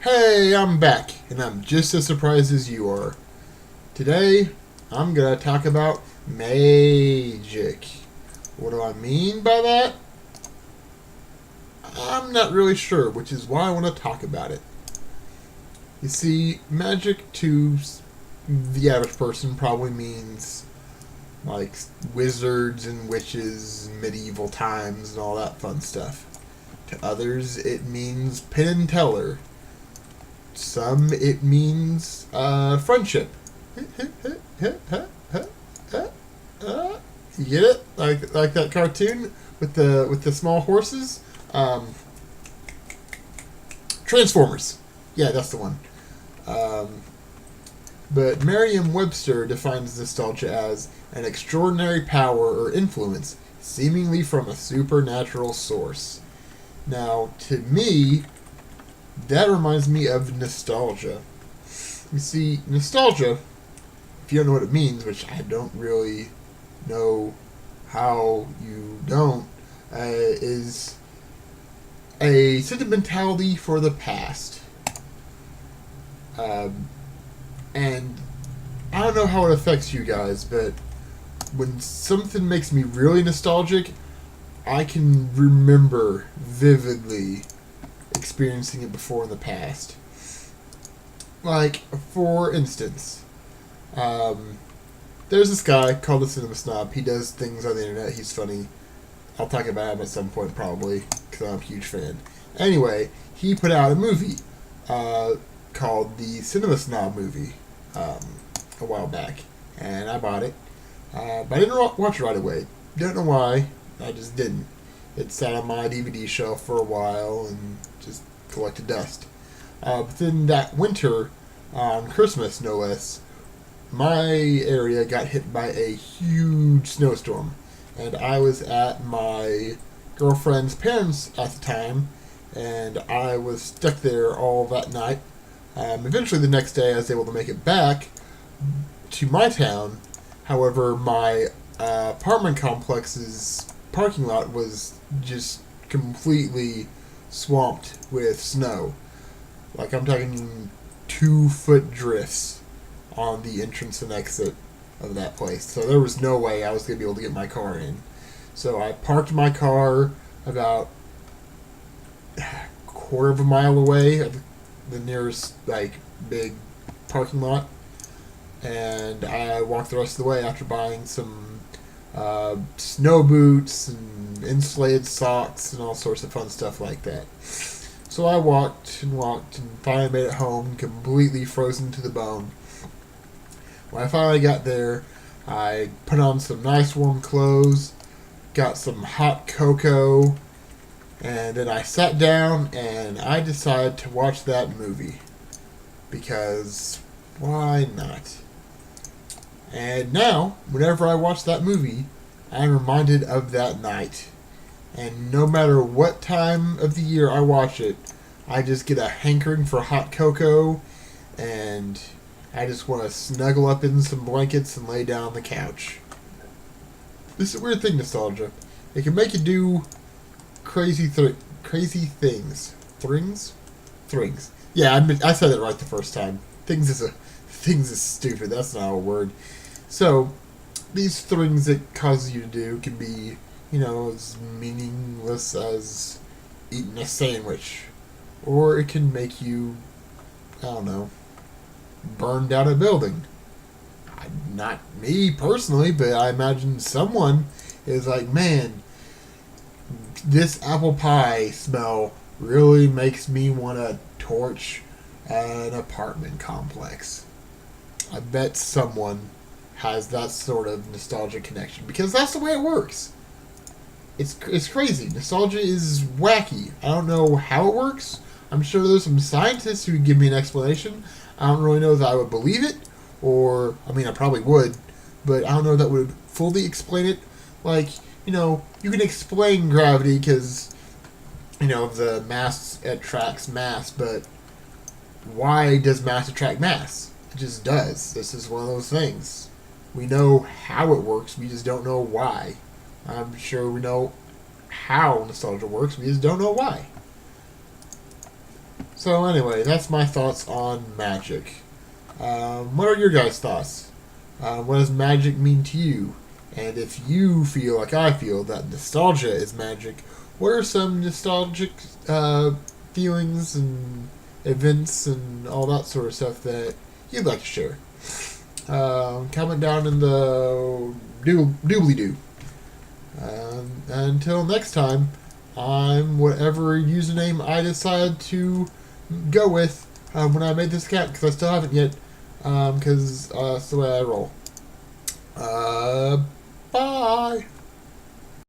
Hey, I'm back, and I'm just as surprised as you are. Today, I'm gonna talk about magic. What do I mean by that? I'm not really sure, which is why I want to talk about it. You see, magic to the average person probably means like wizards and witches, medieval times, and all that fun stuff. To others, it means Penn and Teller. Some it means friendship. You get it? Like that cartoon with the small horses. Transformers. Yeah, that's the one. But Merriam-Webster defines nostalgia as an extraordinary power or influence, seemingly from a supernatural source. Now, to me, that reminds me of nostalgia. You see, nostalgia, if you don't know what it means, which I don't really know how you don't, is a sentimentality for the past. And I don't know how it affects you guys, but when something makes me really nostalgic, I can remember vividly experiencing it before in the past. Like, for instance, there's this guy called the Cinema Snob. He does things on the internet. He's funny. I'll talk about him at some point, probably, because I'm a huge fan. Anyway, he put out a movie called the Cinema Snob movie a while back, and I bought it. But I didn't watch it right away. Don't know why. I just didn't. It sat on my DVD shelf for a while and just collected dust. But then that winter, on Christmas no less, my area got hit by a huge snowstorm. And I was at my girlfriend's parents at the time, and I was stuck there all that night. Eventually the next day I was able to make it back to my town. However, my apartment complex's parking lot was just completely swamped with snow. Like, I'm talking 2-foot drifts on the entrance and exit of that place. So there was no way I was going to be able to get my car in. So I parked my car about a quarter of a mile away at the nearest, like, big parking lot. And I walked the rest of the way after buying some snow boots and insulated socks and all sorts of fun stuff like that. So I walked and finally made it home, completely frozen to the bone. When I finally got there, I put on some nice warm clothes, got some hot cocoa, and then I sat down and I decided to watch that movie. Because why not? And now, whenever I watch that movie, I'm reminded of that night. And no matter what time of the year I watch it, I just get a hankering for hot cocoa, and I just want to snuggle up in some blankets and lay down on the couch. This is a weird thing, nostalgia. It can make you do crazy things. Things? Yeah, I said it right the first time. Things is stupid. That's not a word. So, these things it causes you to do can be, as meaningless as eating a sandwich. Or it can make you, I don't know, burn down a building. Not me personally, but I imagine someone is like, man, this apple pie smell really makes me want to torch an apartment complex. I bet someone has that sort of nostalgia connection, because that's the way it works. It's crazy. Nostalgia is wacky. I don't know how it works. I'm sure there's some scientists who would give me an explanation. I don't really know that I would believe it, or, I mean, I probably would, but I don't know if that would fully explain it. Like, you can explain gravity because, the mass attracts mass, but why does mass attract mass? It just does. This is one of those things. We know how it works, we just don't know why. I'm sure we know how nostalgia works, we just don't know why. So anyway, that's my thoughts on magic. What are your guys' thoughts? What does magic mean to you? And if you feel like I feel that nostalgia is magic, what are some nostalgic feelings and events and all that sort of stuff that you'd like to share? Comment down in the doobly doo. Until next time, I'm whatever username I decide to go with when I made this account, because I still haven't yet, because that's the way I roll. Bye!